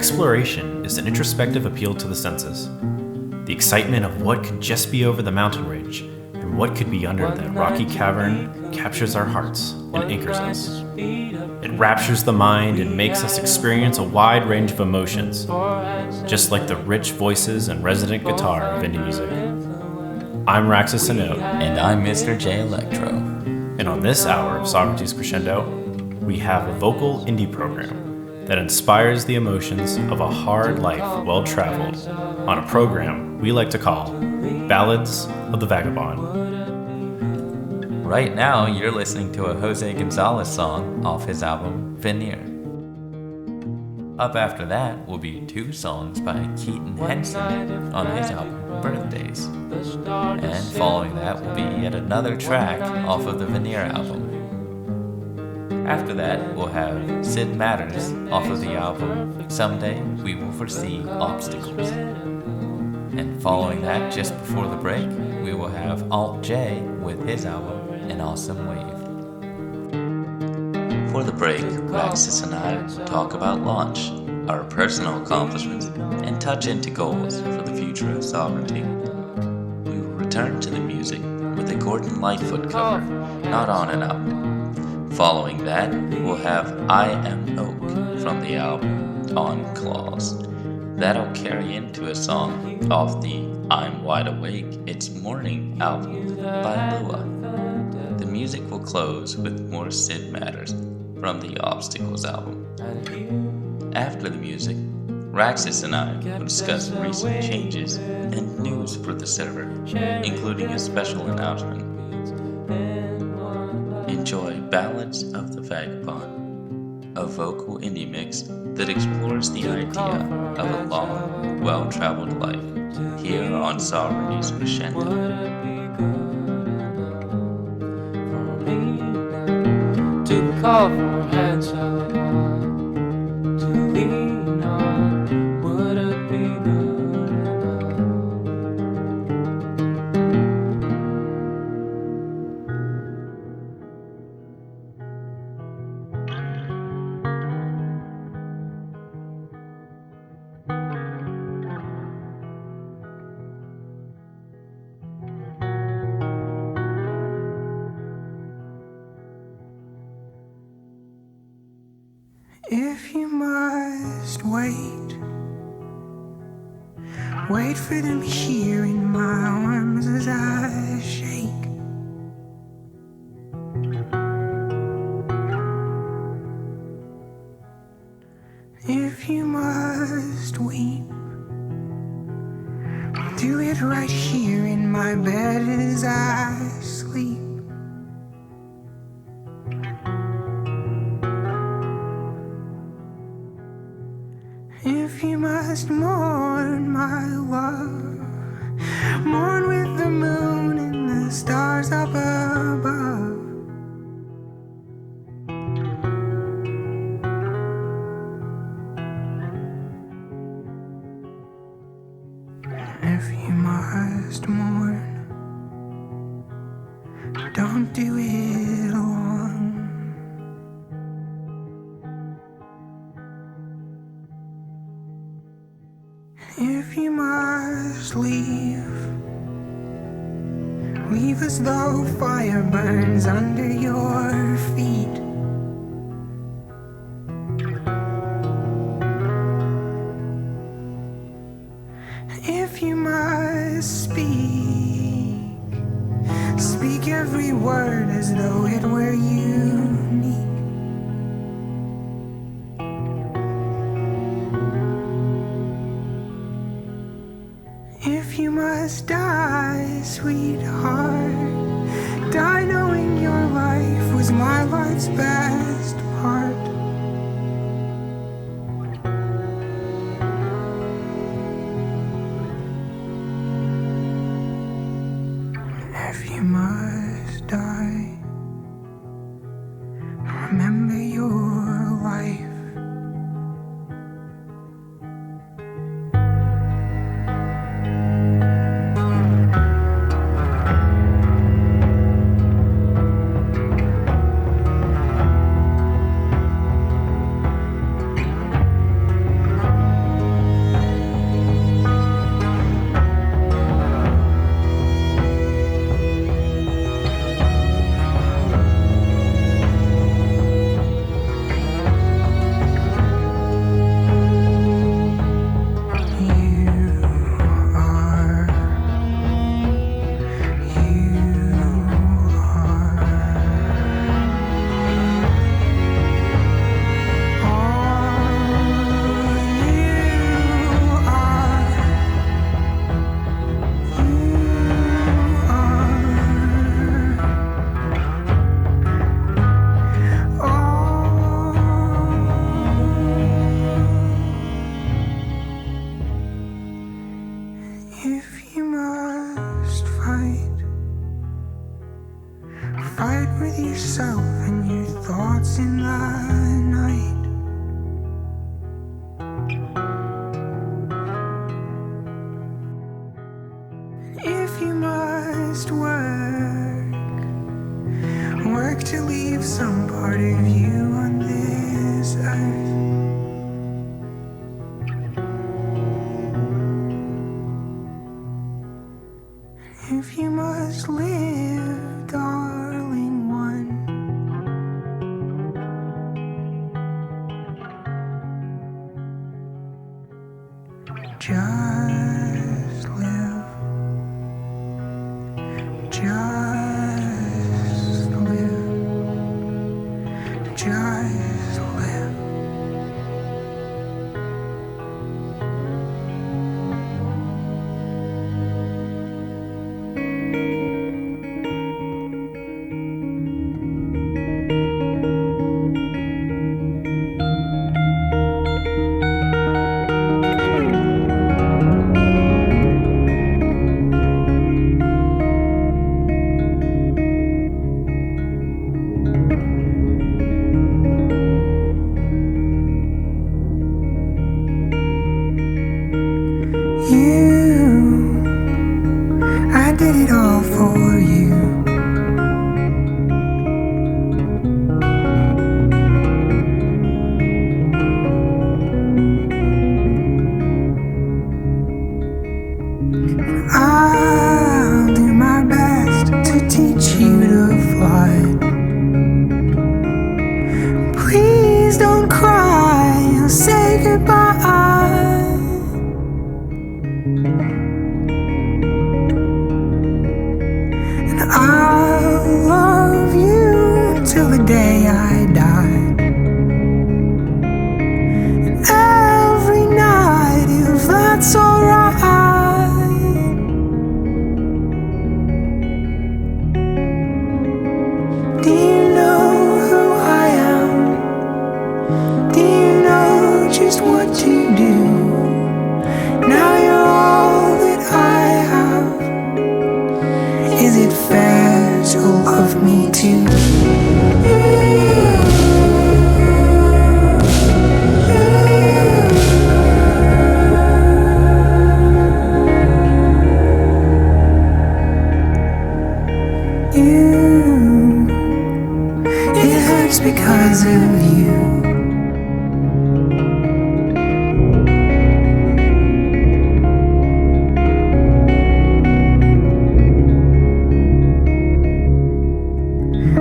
Exploration is an introspective appeal to the senses. The excitement of what could just be over the mountain ridge and what could be under that rocky cavern captures our hearts and anchors us. It raptures the mind and makes us experience a wide range of emotions, just like the rich voices and resonant guitar of indie music. I'm Raxus and I'm Mr. J Electro. And on this hour of Socrates Crescendo, we have a vocal indie program that inspires the emotions of a hard life well-traveled on a program we like to call Ballads of the Vagabond. Right now, you're listening to a Jose Gonzalez song off his album Veneer. Up after that will be 2 songs by Keaton Henson on his album Birthdays. And following that will be yet another track off of the Veneer album. After that, we'll have Sid Matters off of the album Someday We Will Foresee Obstacles. And following that, just before the break, we will have Alt J with his album An Awesome Wave. For the break, Raxus and I talk about launch, our personal accomplishments, and touch into goals for the future of sovereignty. We will return to the music with a Gordon Lightfoot cover, Not On and Up. Following that, we'll have I Am Oak from the album On Claws. That'll carry into a song off the I'm Wide Awake, It's Morning album by Lua. The music will close with more Sid Matters from the Obstacles album. After the music, Raxus and I will discuss recent changes and news for the server, including a special announcement. Enjoy Ballads of the Vagabond, a vocal indie mix that explores the idea of a long, well-traveled life here on Sovereignty's Crescendo. To call for hands up, to lean on, would it be good enough? If you must wait for them here in my arms as I shake. If you must weep, do it right here in my bed as I sleep. If you must mourn my love, mourn with the moon and the stars up above. If you must mourn, don't do it alone. If you must leave as though fire burns under your feet. If you must speak every word as though it were unique. If you must die, sweetheart, die knowing your life was my life's best part. If you must die, remember your life. If you must fight, fight with yourself and your thoughts in the night. If you must work to leave some part of you on this earth. If you must live, darling one, just live, just live, just live. I did it all for you. I'll do my best to teach you to fly. Please don't cry, I'll say goodbye. I'll love you till the day I die. And every night, if that's alright. Do you know who I am? Do you know just what to do? Now you're all that I have. Is it fair to love me too? It hurts because of you.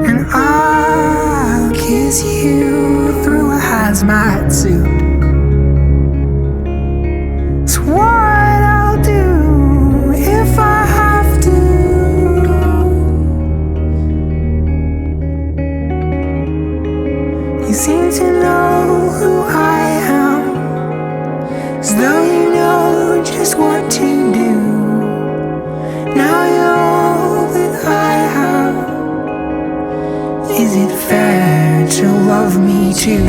And I'll kiss you through a hazmat suit. It's what I'll do if I have to. You seem to know who I am, as though you know just what to do. Now you're all that I have. Is it fair to love me too?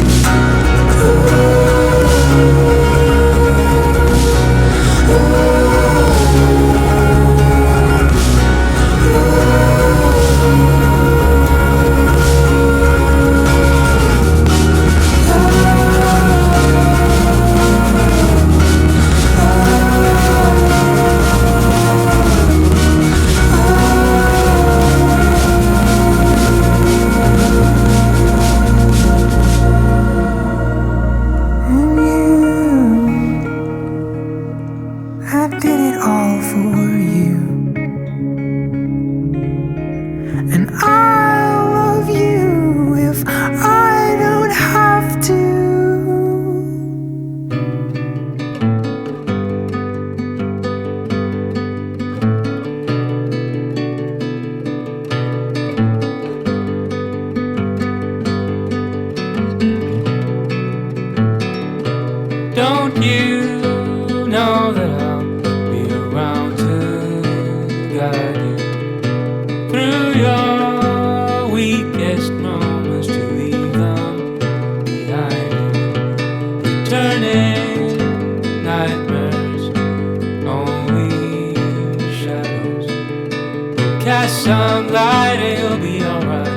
Cast some light and you'll be alright.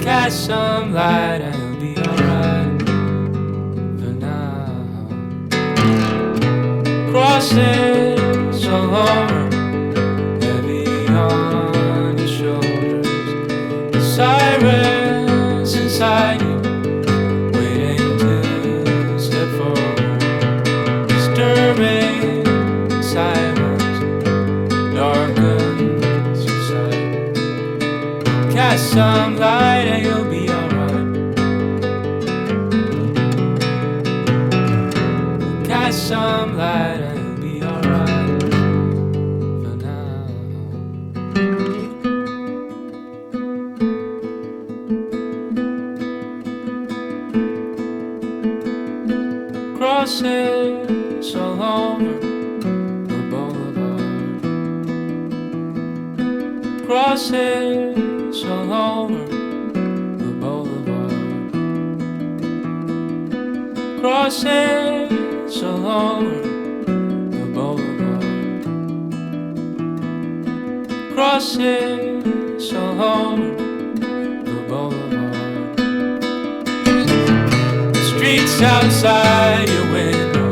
Cast some light and you'll be alright. For now, crosses all over, heavy on your shoulders. Sirens inside you, waiting to step forward. Disturbing silence darkens your sight. Cast some light and you'll be alright. Cast some light and you'll be alright. For now, crosses all over the boulevard. Crosses all over the boulevard. Crosses all over the boulevard. Crosses all over the boulevard. Streets outside your window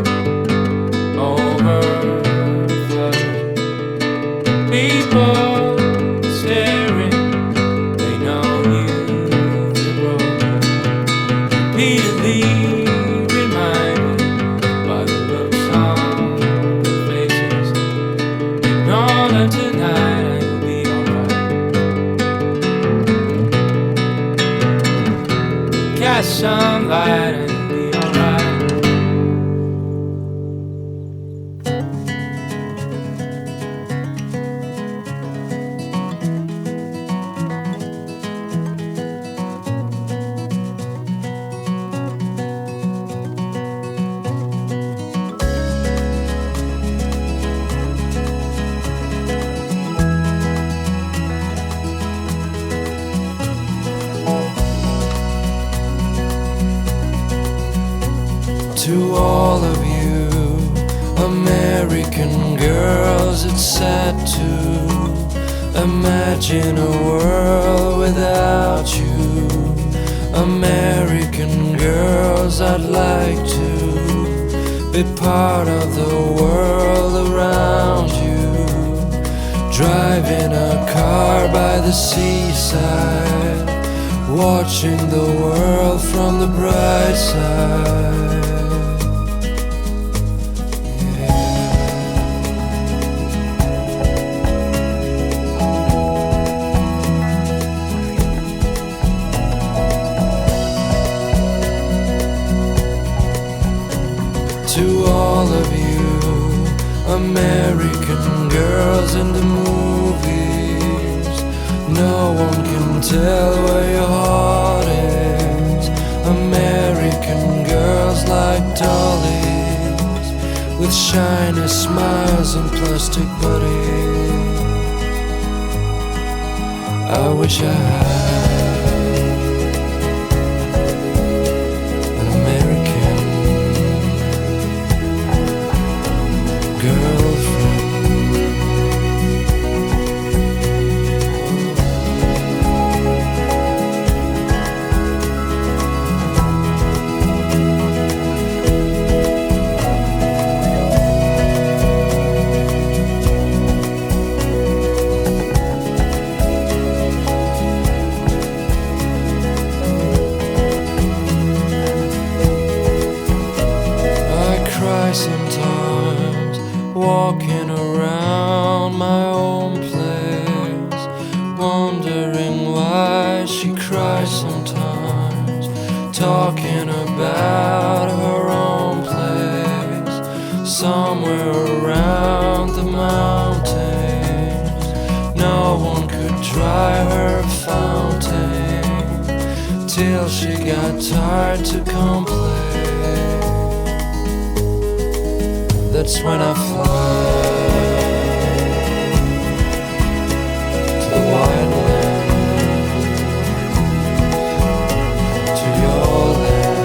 overflow. People staring, they know you've been broken. Repeatedly reminded by the looks on their faces. Ignore them tonight and you'll be alright. Cast some light and you'll be alright. To all of you American girls, it's sad to imagine a world without you. American girls, I'd like to be part of the world around you. Driving a car by the seaside, watching the world from the bright side. To all of you American girls in the movies, no one can tell where your heart is. American girls like dollies, with shiny smiles and plastic bodies. I wish I had an American girlfriend. Sometimes walking around my own place, wondering why she cries sometimes, talking about her own place, somewhere around the mountains. No one could dry her fountain till she got tired to complain. That's when I fly to the wild land, to your land.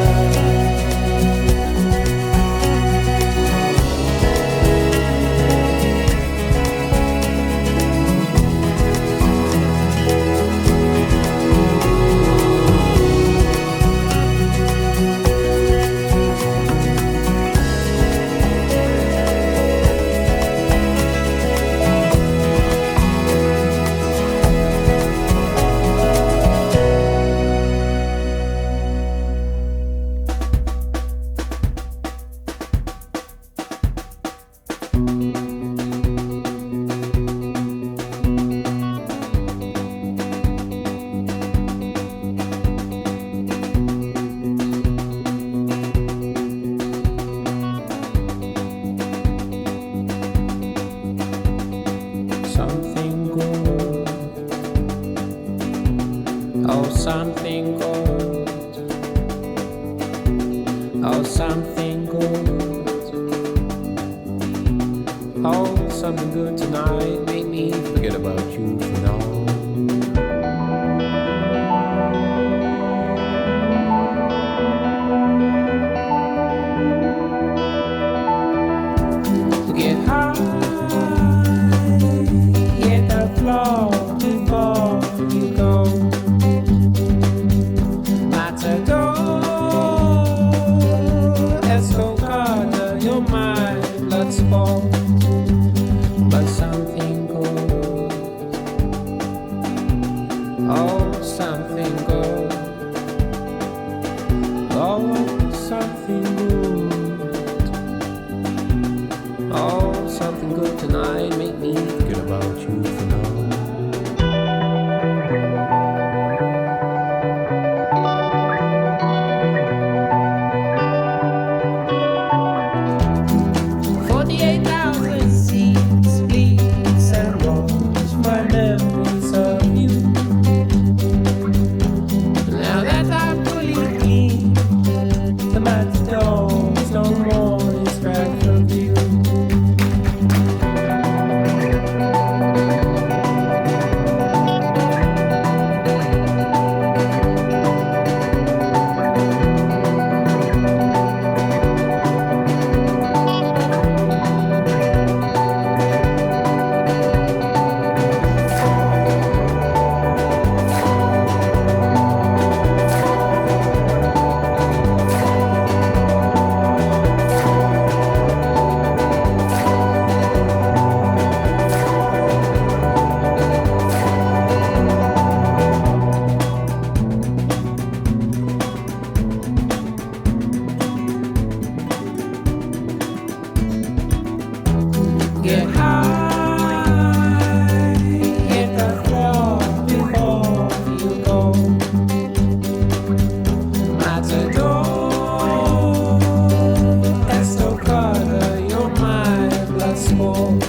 Oh, something good. Oh, something good tonight. Make me forget about you for now. Get high, hit the floor before you go. Matador, Escocada, you're my blood sport. But something good, oh, something good, oh, something good. Oh, something good tonight. Make me forget about you for now. Seeds, bleeds, and rolls for memories of you. Now that I'm fully clean, the matadors no more distract from view. Get high, hit the floor before you go. Matador, Estocada, you're my blood sport.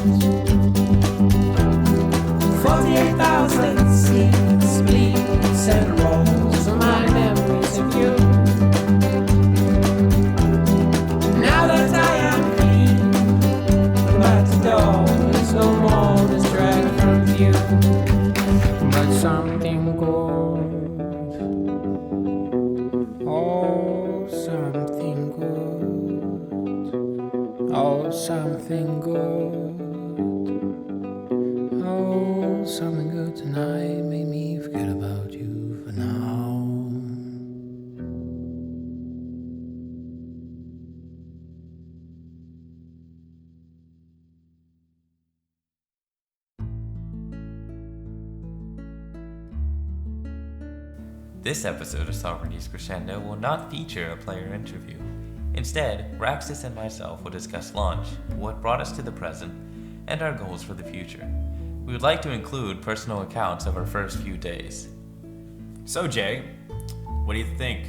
48,000 seeds, bleeds, and rolls are my memories of you. Now that I am clean, matadors no more distract from view. But something good, oh, something good, oh, something good, oh, something good tonight. Make me forget about you for now. This episode of Sovereignty's Crescendo will not feature a player interview. Instead, Raxus and myself will discuss launch, what brought us to the present, and our goals for the future. We would like to include personal accounts of our first few days. So, Jay, what do you think?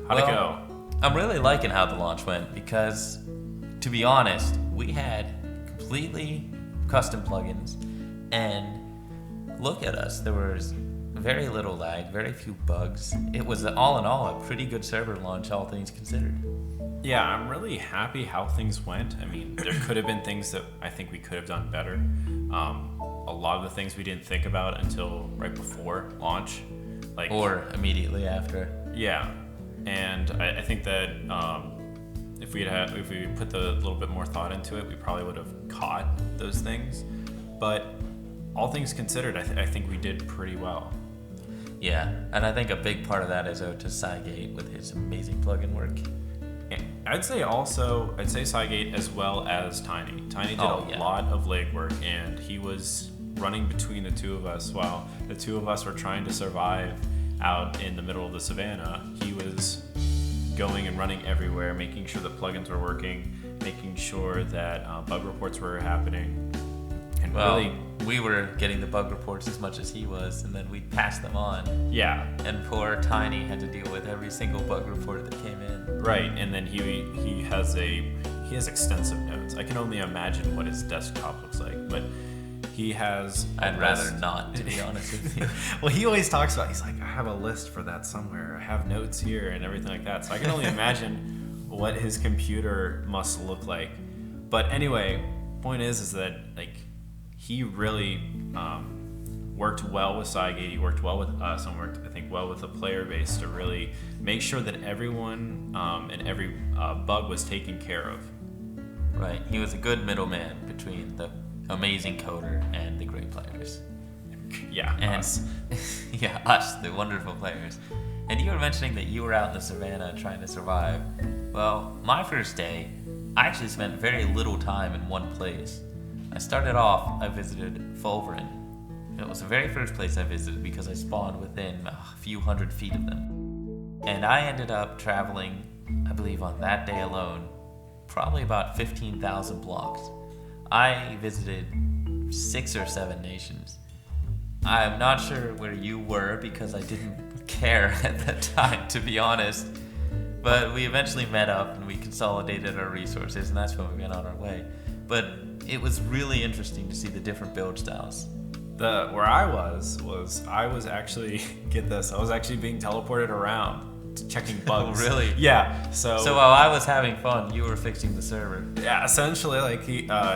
How'd it go? I'm really liking how the launch went because, to be honest, we had completely custom plugins, and look at us. There was very little lag, very few bugs. It was all in all a pretty good server launch, all things considered. Yeah, I'm really happy how things went. I mean, there could have been things that I think we could have done better. A lot of the things we didn't think about until right before launch, or immediately after. Yeah, and I think that if we put a little bit more thought into it, we probably would have caught those things. But all things considered, I think we did pretty well. Yeah, and I think a big part of that is owed to Cygate with his amazing plugin work. I'd say Cygate as well as Tiny. Tiny did a lot of legwork, and he was running between the two of us while the two of us were trying to survive out in the middle of the savannah. He was going and running everywhere, making sure the plugins were working, making sure that bug reports were happening. And we were getting the bug reports as much as he was, and then we'd pass them on. Yeah. And poor Tiny had to deal with every single bug report that came in. Right, and then he has extensive notes. I can only imagine what his desktop looks like, but he has. I'd rather not, to be honest with you. Well, he always talks about. He's like, I have a list for that somewhere. I have notes here and everything like that. So I can only imagine what his computer must look like. But anyway, point is that like he really worked well with Cygate, he worked well with us, and worked, I think, well with the player base to really make sure that everyone and every bug was taken care of. Right. He was a good middleman between the amazing coder and the great players. Yeah, and us. Yeah, us, the wonderful players. And you were mentioning that you were out in the savannah trying to survive. Well, my first day, I actually spent very little time in one place. I started off, I visited Fulverin. It was the very first place I visited because I spawned within a few hundred feet of them. And I ended up traveling, I believe on that day alone, probably about 15,000 blocks. I visited 6 or 7 nations. I'm not sure where you were because I didn't care at that time, to be honest. But we eventually met up and we consolidated our resources, and that's when we went on our way. But it was really interesting to see the different build styles. Where I was I was actually, get this, I was actually being teleported around checking bugs. Oh, really? Yeah. So while I was having fun, you were fixing the server. Yeah, essentially, like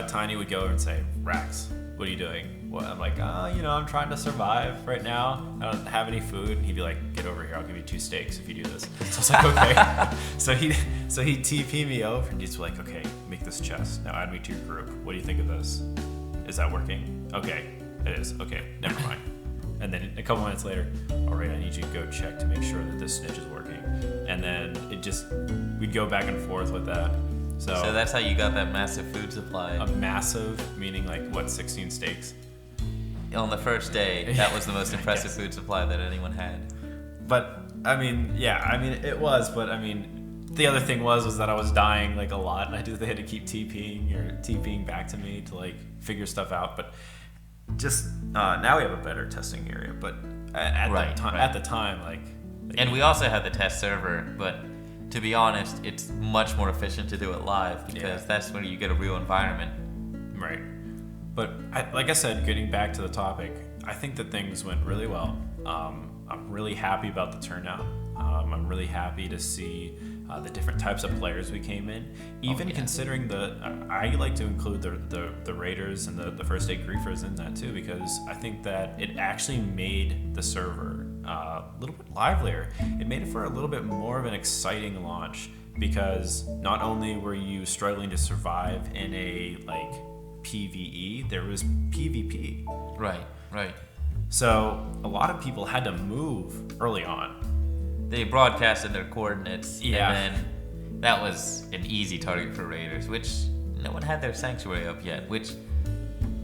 Tiny would go over and say, "Rax, what are you doing?" Well, I'm like, I'm trying to survive right now. I don't have any food. And he'd be like, "Get over here. I'll give you 2 steaks if you do this." So I was like, okay. so he'd TP me over and he's like, "Okay, make this chest. Now add me to your group. What do you think of this? Is that working? Okay, it is. Okay, never mind." And then a couple minutes later, "All right, I need you to go check to make sure that this snitch is working." And then we'd go back and forth with that. So that's how you got that massive food supply. A massive, meaning like what, 16 steaks? On the first day, that was the most impressive food supply that anyone had. But it was. But the other thing was that I was dying like a lot, and they had to keep TPing back to me to like figure stuff out. But just now we have a better testing area. But at the time, like. And we also had the test server, but to be honest, it's much more efficient to do it live because that's where you get a real environment. Right. But like I said, getting back to the topic, I think that things went really well. I'm really happy about the turnout. I'm really happy to see the different types of players we came in. Even considering I like to include the raiders and the first day griefers in that too, because I think that it actually made the server a little bit livelier. It made it for a little bit more of an exciting launch because not only were you struggling to survive in a like PvE, there was PvP. Right. So a lot of people had to move early on. They broadcasted their coordinates, yeah. And then that was an easy target for raiders, which no one had their sanctuary up yet, which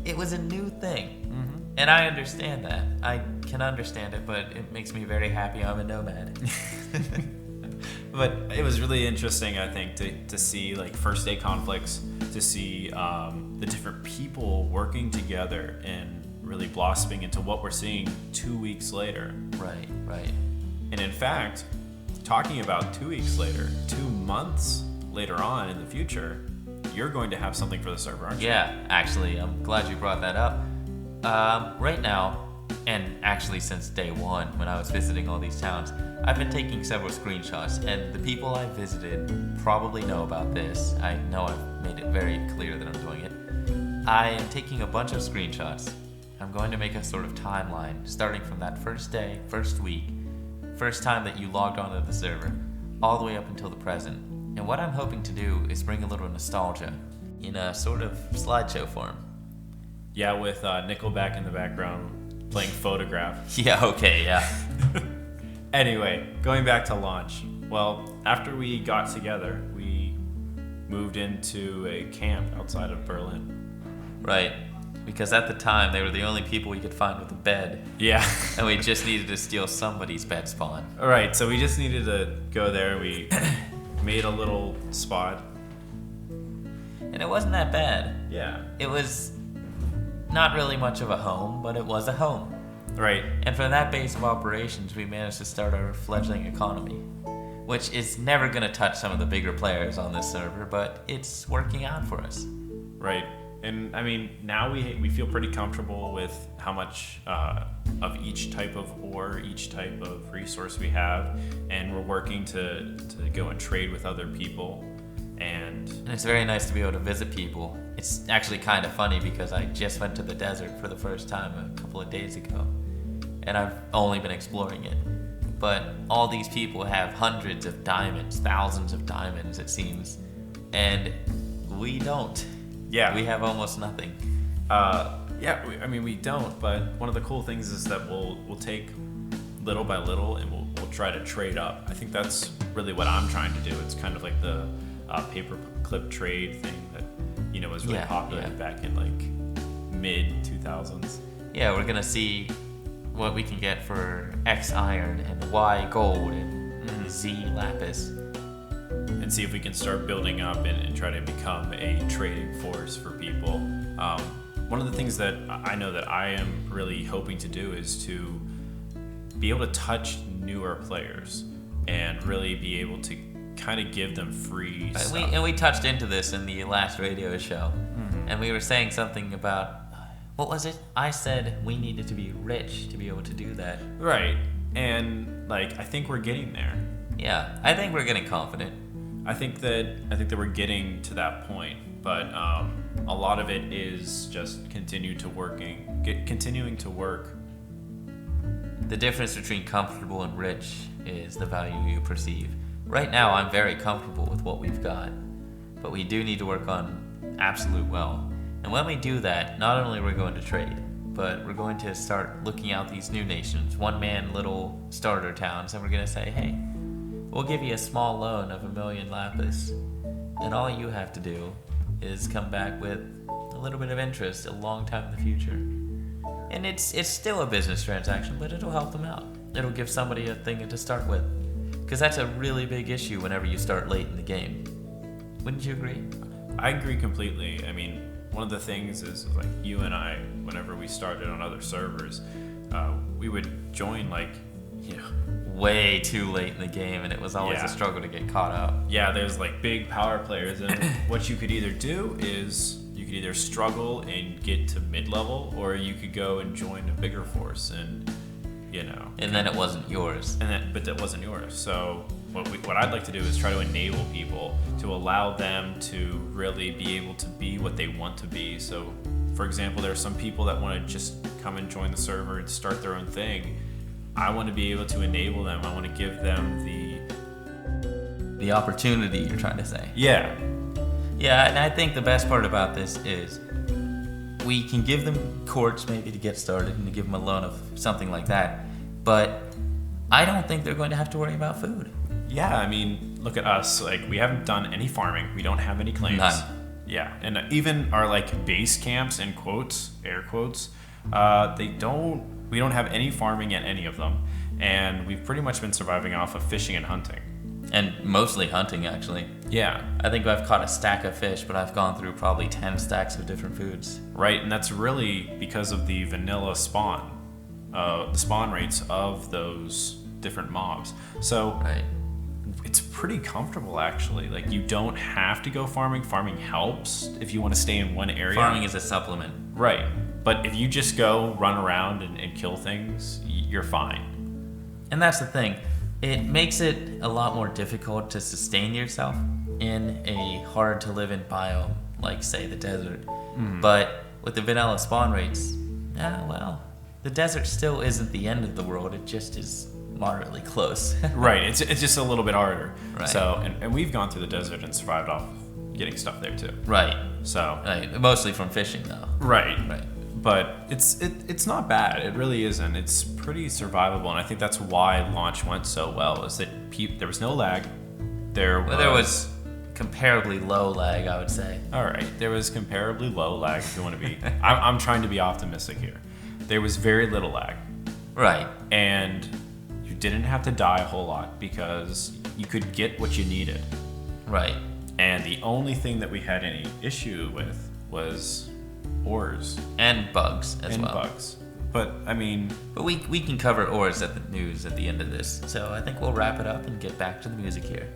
it was a new thing. Mm-hmm. And I understand that. I can understand it, but it makes me very happy I'm a nomad. But it was really interesting, I think, to see like first day conflicts, to see the different people working together and really blossoming into what we're seeing 2 weeks later. Right. And in fact, talking about 2 weeks later, 2 months later on in the future, you're going to have something for the server, aren't you? Yeah, actually, I'm glad you brought that up. Right now, and actually since day one when I was visiting all these towns, I've been taking several screenshots, and the people I visited probably know about this. I know I've made it very clear that I'm doing it. I am taking a bunch of screenshots. I'm going to make a sort of timeline, starting from that first day, first week, first time that you logged onto the server, all the way up until the present. And what I'm hoping to do is bring a little nostalgia in a sort of slideshow form. Yeah, with Nickelback in the background playing Photograph. Yeah, okay, yeah. Anyway, going back to launch. Well, after we got together, we moved into a camp outside of Berlin. Right. Because at the time, they were the only people we could find with a bed. Yeah. And we just needed to steal somebody's bed spawn. All right, so we just needed to go there. We made a little spot. And it wasn't that bad. Yeah. It was not really much of a home, but it was a home. Right. And from that base of operations, we managed to start our fledgling economy, which is never going to touch some of the bigger players on this server, but it's working out for us. Right. And I mean, now we feel pretty comfortable with how much of each type of ore, each type of resource we have, and we're working to go and trade with other people. And it's very nice to be able to visit people. It's actually kind of funny because I just went to the desert for the first time a couple of days ago, and I've only been exploring it. But all these people have hundreds of diamonds, thousands of diamonds, it seems, and we don't. Yeah, we have almost nothing. We don't. But one of the cool things is that we'll take little by little, and we'll try to trade up. I think that's really what I'm trying to do. It's kind of like the paper clip trade thing that was really popular back in like mid 2000s. Yeah, we're gonna see what we can get for X iron and Y gold and Z lapis. And see if we can start building up and try to become a trading force for people. One of the things that I know that I am really hoping to do is to be able to touch newer players and really be able to kind of give them free stuff. We touched into this in the last radio show, and we were saying something about, what was it? I said we needed to be rich to be able to do that. Right, and I think we're getting there. Yeah, I think we're getting confident. I think that we're getting to that point, but a lot of it is just continuing to work. The difference between comfortable and rich is the value you perceive. Right now, I'm very comfortable with what we've got, but we do need to work on absolute well. And when we do that, not only are we going to trade, but we're going to start looking out these new nations, one-man little starter towns, and we're going to say, hey, we'll give you a small loan of 1 million lapis, and all you have to do is come back with a little bit of interest a long time in the future. And it's still a business transaction, but it'll help them out. It'll give somebody a thing to start with. Because that's a really big issue whenever you start late in the game. Wouldn't you agree? I agree completely. I mean, one of the things is like you and I, whenever we started on other servers, we would join way too late in the game, and it was always a struggle to get caught up. Yeah, there's big power players, and what you could either do is you could either struggle and get to mid-level, or you could go and join a bigger force, and and then it wasn't yours. But that wasn't yours. So what I'd like to do is try to enable people to allow them to really be able to be what they want to be. So, for example, there are some people that want to just come and join the server and start their own thing. I want to be able to enable them. I want to give them the opportunity, you're trying to say. Yeah, and I think the best part about this is we can give them courts maybe to get started and to give them a loan of something like that, but I don't think they're going to have to worry about food. Yeah, I mean, look at us. We haven't done any farming. We don't have any claims. None. Yeah, and even our base camps, in quotes, air quotes, we don't have any farming at any of them, and we've pretty much been surviving off of fishing and hunting. And mostly hunting, actually. Yeah. I think I've caught a stack of fish, but I've gone through probably 10 stacks of different foods. Right, and that's really because of the vanilla spawn, the spawn rates of those different mobs. So it's pretty comfortable, actually. You don't have to go farming. Farming helps if you want to stay in one area. Farming is a supplement. Right, but if you just go run around and kill things, you're fine. And that's the thing. It makes it a lot more difficult to sustain yourself in a hard-to-live-in biome, like, say, the desert. But with the vanilla spawn rates, the desert still isn't the end of the world. It just is moderately close. Right, it's just a little bit harder. Right. So, and we've gone through the desert and survived off getting stuff there, too. Right. So. Mostly from fishing, though. Right. But it's not bad. It really isn't. It's pretty survivable, and I think that's why launch went so well. Is that there was no lag. There was comparably low lag, I would say. All right, there was comparably low lag. If you want to be, I'm trying to be optimistic here. There was very little lag. Right. And you didn't have to die a whole lot because you could get what you needed. Right. And the only thing that we had any issue with was ores and bugs as well. Bugs. But I mean, we can cover ores at the news at the end of this. So I think we'll wrap it up and get back to the music here.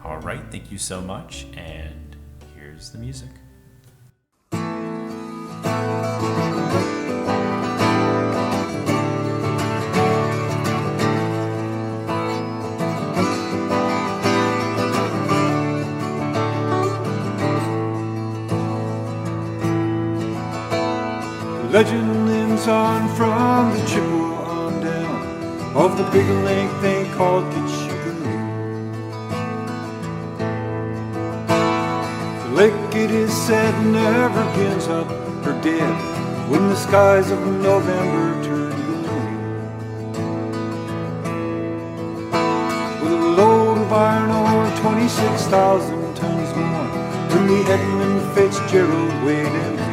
All right, thank you so much, and here's the music. Legend lives on from the Chippewa on down of the big lake they called Kitchigoo. The lake, it is said, never gives up her dead when the skies of November turn blue. With a load of iron ore, 26,000 tons more than the Edmund Fitzgerald weighed empty.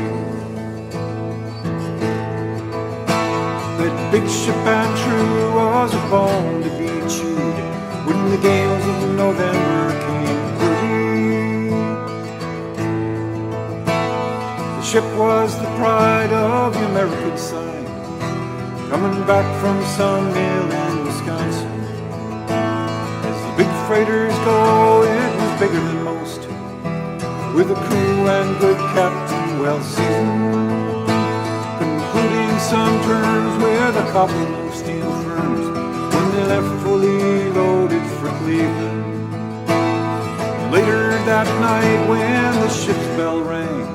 That big ship and true was a bone to be chewed when the gales of November came through. The ship was the pride of the American side, coming back from some mill in Wisconsin. As the big freighters go, it was bigger than most, with a crew and good captain well seasoned, concluding some terms with a couple of steel firms when they left fully loaded for Cleveland. Later that night when the ship's bell rang,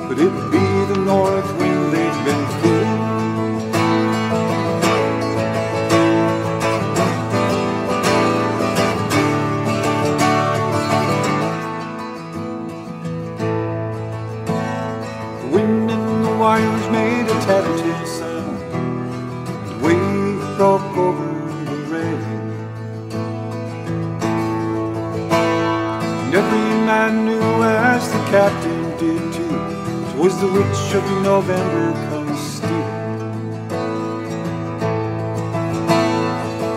could it be the north wind they'd been fooling? The wind in the wires made a tattletale sound, and the wave broke over the railing. And every man knew, as the captain did too, 'twas the witch of November come stealing.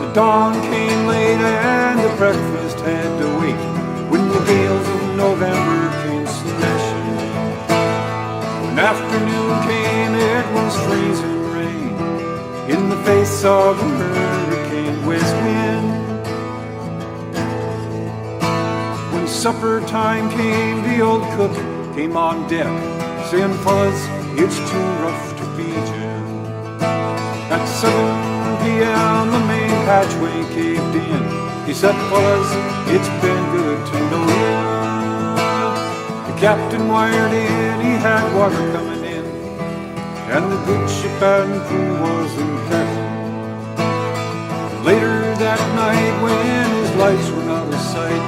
The dawn came late and the breakfast had to wait when the gales of November came smashing. When afternoon came, it was freezing rain in the face of a hurricane west wind. When supper time came, the old cook came on deck, saying, "Fellas, it's too rough to beat you." At 7 p.m. the main hatchway caved in. He said, "Fellas, it's been good to know you." The captain wired in, he had water coming in, and the good ship and crew wasn't careful. Later that night, when his lights were out of sight,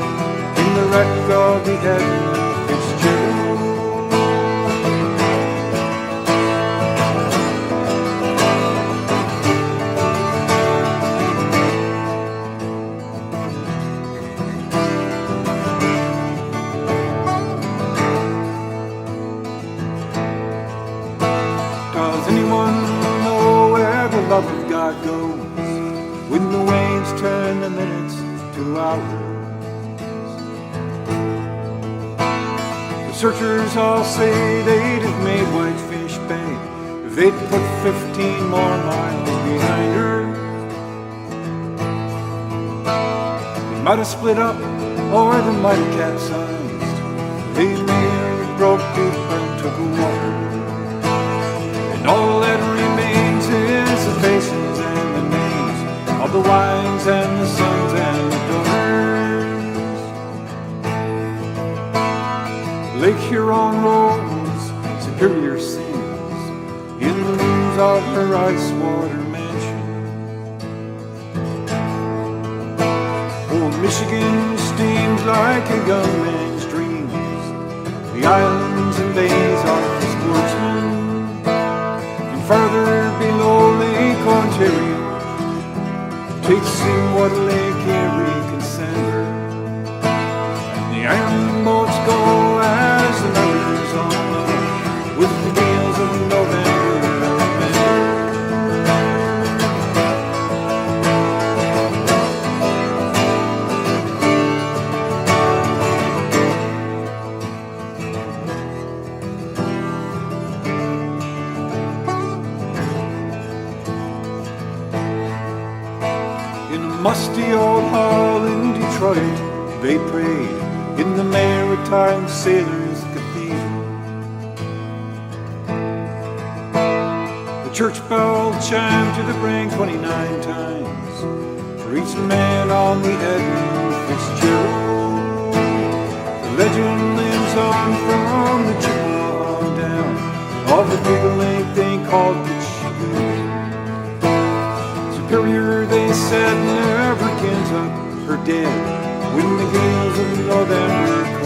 in the wreck of the Edmund Fitzgerald. Does anyone know where the love of God goes when the waves turn the minutes to hours? The searchers all say they'd have made Whitefish Bay if they'd put 15 more miles behind her. They might have split up or they might have capsized. They may have broke deep and took water. All that remains is the faces and the names of the wives and the sons and the daughters. Lake Huron rolls Superior sings in the rooms of her ice water mansion. Old Michigan steams like a young man's dreams. The islands and bays are for sportsmen. Further below Lake Ontario takes in what Lake Erie can send her. And the iron boats go as the numbers on with the gales of November. Musty old hall in Detroit, they prayed in the Maritime Sailors' Cathedral. The church bell chimed to the brink 29 times for each man on the Edmund Fitzgerald. The legend lives on from the Chippewa on down of the big lake they called PGM. Superior, they said, never gives up her dead when the gales of November come.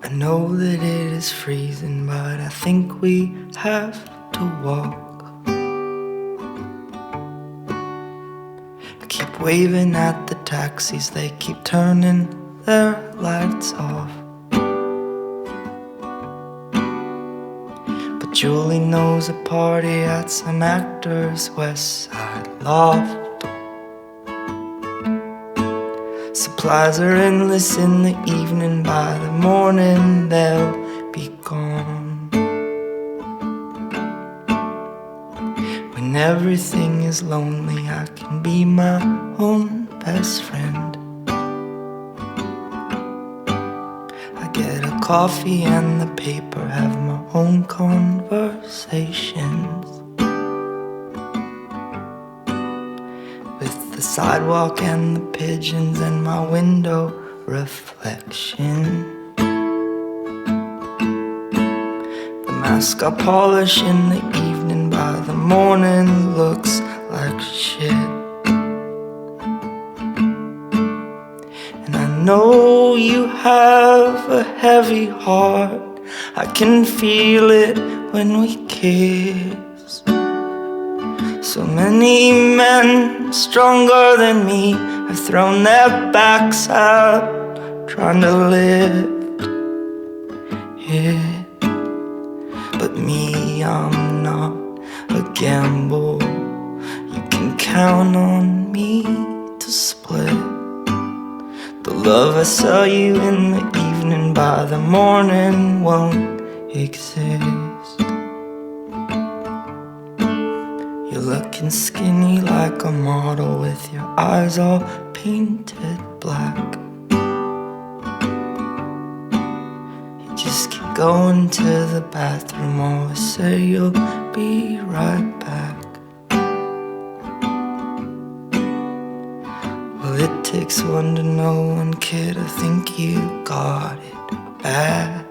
I know that it is freezing, but I think we have to walk. I keep waving at the taxis, they keep turning their lights off. But Julie knows a party at some actor's West Side loft. Supplies are endless in the evening, by the morning they'll be gone. When everything is lonely, I can be my own best friend. I get a coffee and the paper, have my own conversations. The sidewalk and the pigeons and my window reflection. The mask I polish in the evening, by the morning looks like shit. And I know you have a heavy heart. I can feel it when we kiss. So many men stronger than me have thrown their backs out, trying to lift it. But me, I'm not a gamble. You can count on me to split the love I saw you in the evening. By the morning won't exist. You're looking skinny like a model with your eyes all painted black. You just keep going to the bathroom, always say you'll be right back. Well, it takes one to know one, kid. I think you got it bad.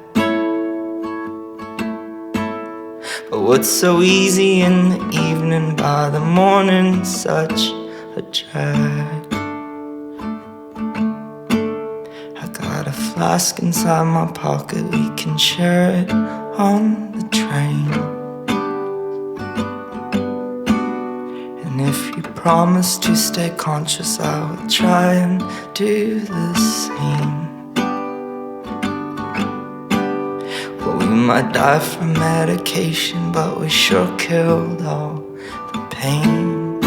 But what's so easy in the evening, by the morning such a drag. I got a flask inside my pocket, we can share it on the train. And if you promise to stay conscious, I will try and do the same. Well, we might die from medication, but we sure killed all the pain.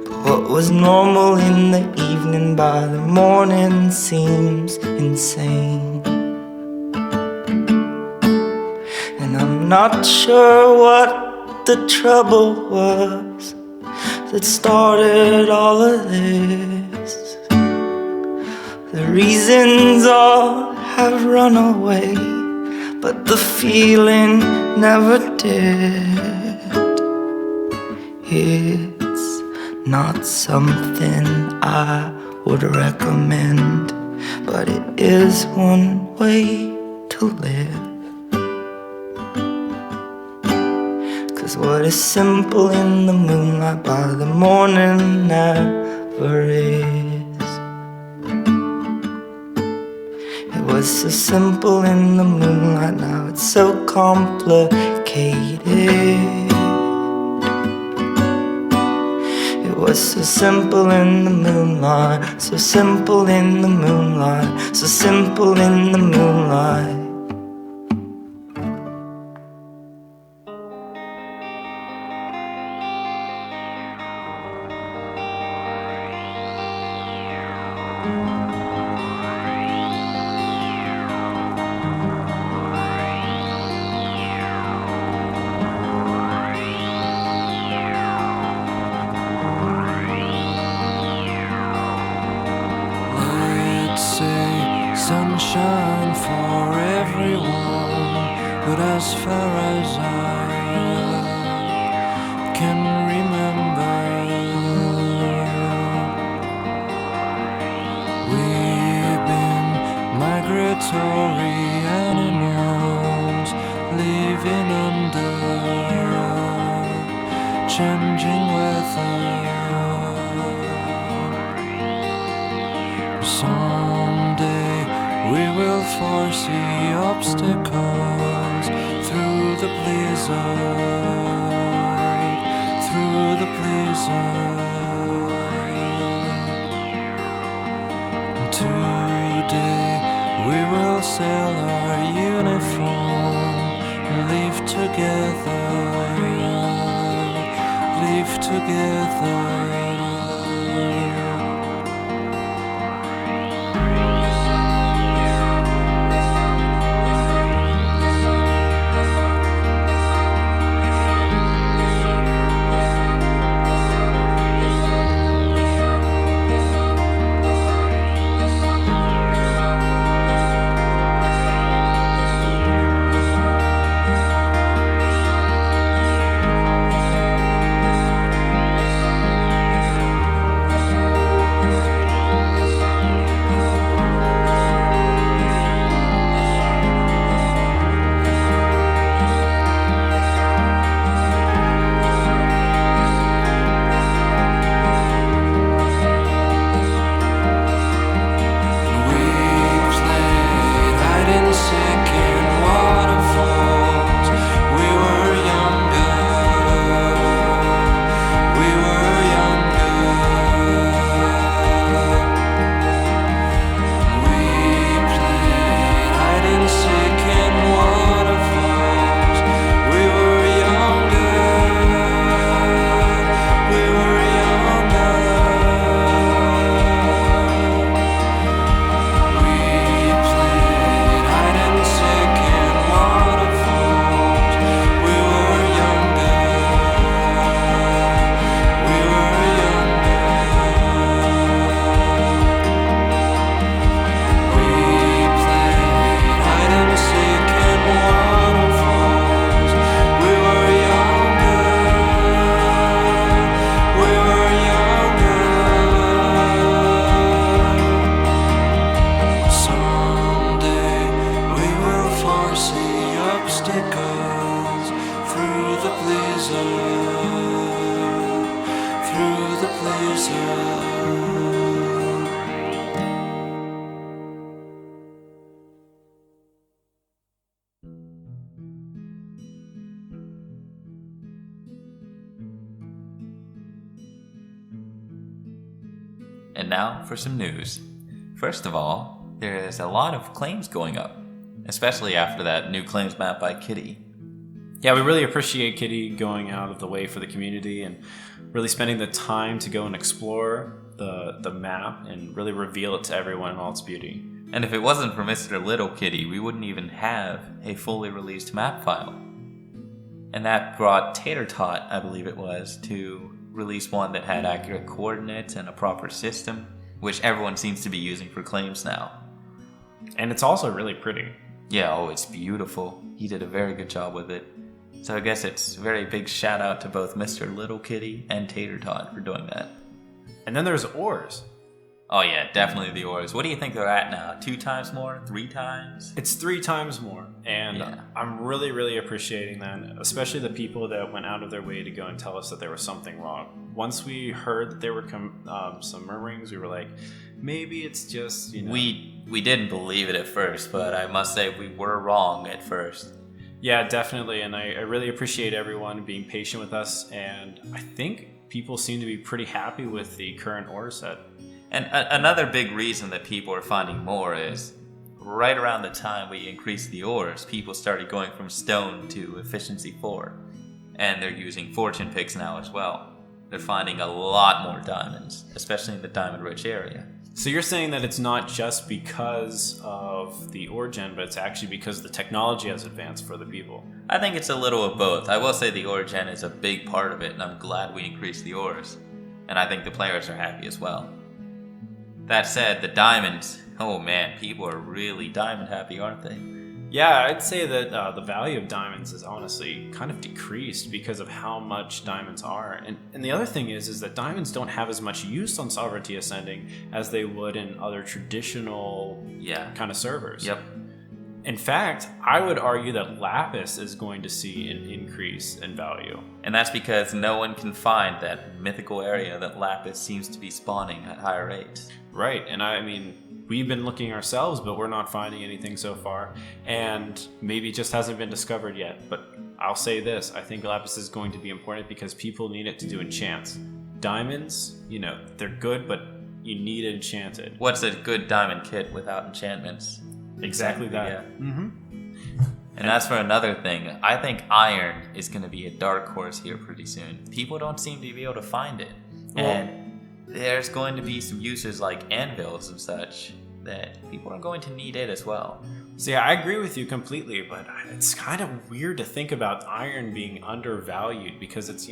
But what was normal in the evening, by the morning seems insane. And I'm not sure what the trouble was that started all of this. The reasons all have run away, but the feeling never did. It's not something I would recommend, but it is one way to live. 'Cause what is simple in the moonlight, by the morning never is. It was so simple in the moonlight, now it's so complicated. It was so simple in the moonlight, so simple in the moonlight, so simple in the moonlight. Sunshine for everyone, but as far as I can remember, we've been migratory animals living under changing weather. Someday we will foresee obstacles through the blizzard, through the blizzard. Today we will sell our uniform, live together, live together. And now for some news. First of all, there's a lot of claims going up, especially after that new claims map by Kitty. Yeah, we really appreciate Kitty going out of the way for the community and really spending the time to go and explore the map and really reveal it to everyone in all its beauty. And if it wasn't for Mr. Little Kitty, we wouldn't even have a fully released map file. And that brought Tater Tot, I believe it was, to release one that had accurate coordinates and a proper system, which everyone seems to be using for claims now. And it's also really pretty. Yeah, oh, it's beautiful. He did a very good job with it. So I guess it's a very big shout out to both Mr. Little Kitty and Tater Tot for doing that. And then there's ores. Oh yeah, definitely the ores. What do you think they're at now? 2 times more? 3 times? It's 3 times more. And Yeah. I'm really, really appreciating that, especially the people that went out of their way to go and tell us that there was something wrong. Once we heard that there were some murmurings, we were like, maybe it's just, We didn't believe it at first, but I must say we were wrong at first. Yeah, definitely. And I really appreciate everyone being patient with us. And I think people seem to be pretty happy with the current ore set. And another big reason that people are finding more is right around the time we increased the ores, people started going from stone to efficiency 4. And they're using fortune picks now as well. They're finding a lot more diamonds, especially in the diamond-rich area. So you're saying that it's not just because of the ore gen, but it's actually because the technology has advanced for the people. I think it's a little of both. I will say the ore gen is a big part of it, and I'm glad we increased the ores. And I think the players are happy as well. That said, the diamonds, oh man, people are really diamond happy, aren't they? Yeah, I'd say that the value of diamonds is honestly kind of decreased because of how much diamonds are. And the other thing is that diamonds don't have as much use on Sovereignty Ascending as they would in other traditional kind of servers. Yep. In fact, I would argue that Lapis is going to see an increase in value. And that's because no one can find that mythical area that Lapis seems to be spawning at higher rates. Right, and I mean, we've been looking ourselves, but we're not finding anything so far. And maybe it just hasn't been discovered yet. But I'll say this, I think Lapis is going to be important because people need it to do enchants. Diamonds, they're good, but you need it enchanted. What's a good diamond kit without enchantments? Exactly that. Yeah. Mm-hmm. And as for another thing, I think iron is going to be a dark horse here pretty soon. People don't seem to be able to find it. And there's going to be some uses like anvils and such that people are going to need it as well. So yeah, I agree with you completely, but it's kind of weird to think about iron being undervalued because it's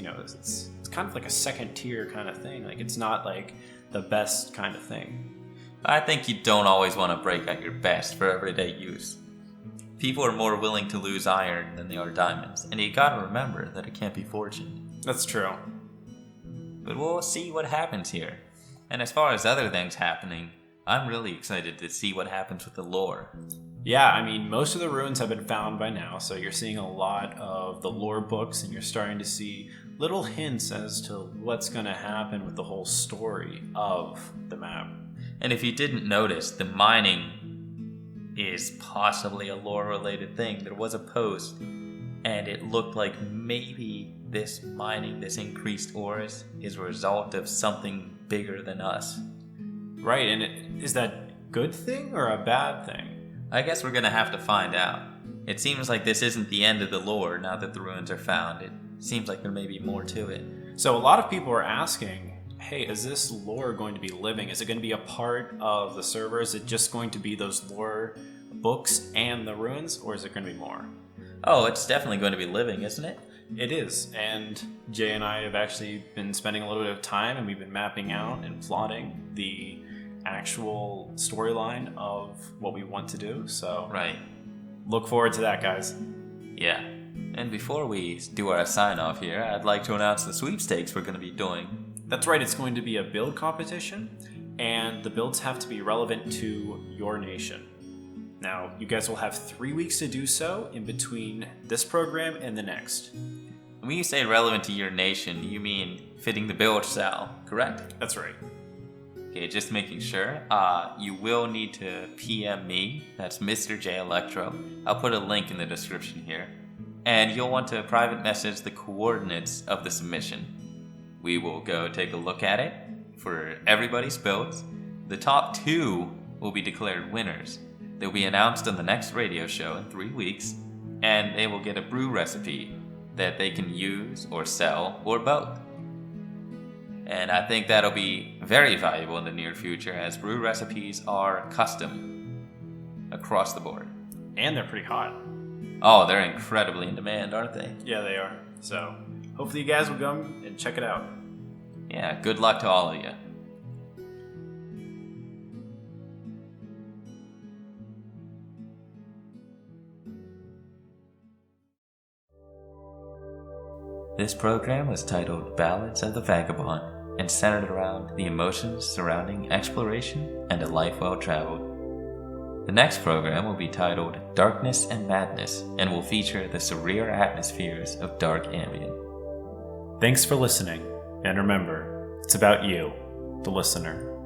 kind of like a second tier kind of thing. Like it's not like the best kind of thing. I think you don't always want to break out your best for everyday use. People are more willing to lose iron than they are diamonds, and you gotta remember that it can't be fortuned. That's true. But we'll see what happens here. And as far as other things happening, I'm really excited to see what happens with the lore. Yeah, I mean, most of the ruins have been found by now, so you're seeing a lot of the lore books, and you're starting to see little hints as to what's going to happen with the whole story of the map. And if you didn't notice, the mining is possibly a lore-related thing. There was a post, and it looked like maybe this mining, this increased ores, is a result of something bigger than us. Right, and is that a good thing or a bad thing? I guess we're gonna have to find out. It seems like this isn't the end of the lore now that the ruins are found. It seems like there may be more to it. So a lot of people are asking, hey, is this lore going to be living? Is it going to be a part of the server? Is it just going to be those lore books and the ruins, or is it going to be more? Oh, it's definitely going to be living, isn't it? It is, and Jay and I have actually been spending a little bit of time, and we've been mapping out and plotting the actual storyline of what we want to do, so right. Look forward to that, guys. Yeah. And before we do our sign-off here, I'd like to announce the sweepstakes we're going to be doing. That's right, it's going to be a build competition, and the builds have to be relevant to your nation. Now, you guys will have 3 weeks to do so in between this program and the next. When you say relevant to your nation, you mean fitting the bill, Sal, correct? That's right. Okay, just making sure. You will need to PM me. That's Mr. J Electro. I'll put a link in the description here. And you'll want to private message the coordinates of the submission. We will go take a look at it for everybody's builds. The top 2 will be declared winners. They'll be announced on the next radio show in 3 weeks, and they will get a brew recipe that they can use or sell or both. And I think that'll be very valuable in the near future, as brew recipes are custom across the board. And they're pretty hot. Oh, they're incredibly in demand, aren't they? Yeah, they are. So, hopefully you guys will come and check it out. Yeah, good luck to all of you. This program was titled Ballads of the Vagabond and centered around the emotions surrounding exploration and a life well traveled. The next program will be titled Darkness and Madness and will feature the surreal atmospheres of dark ambient. Thanks for listening, and remember, it's about you, the listener.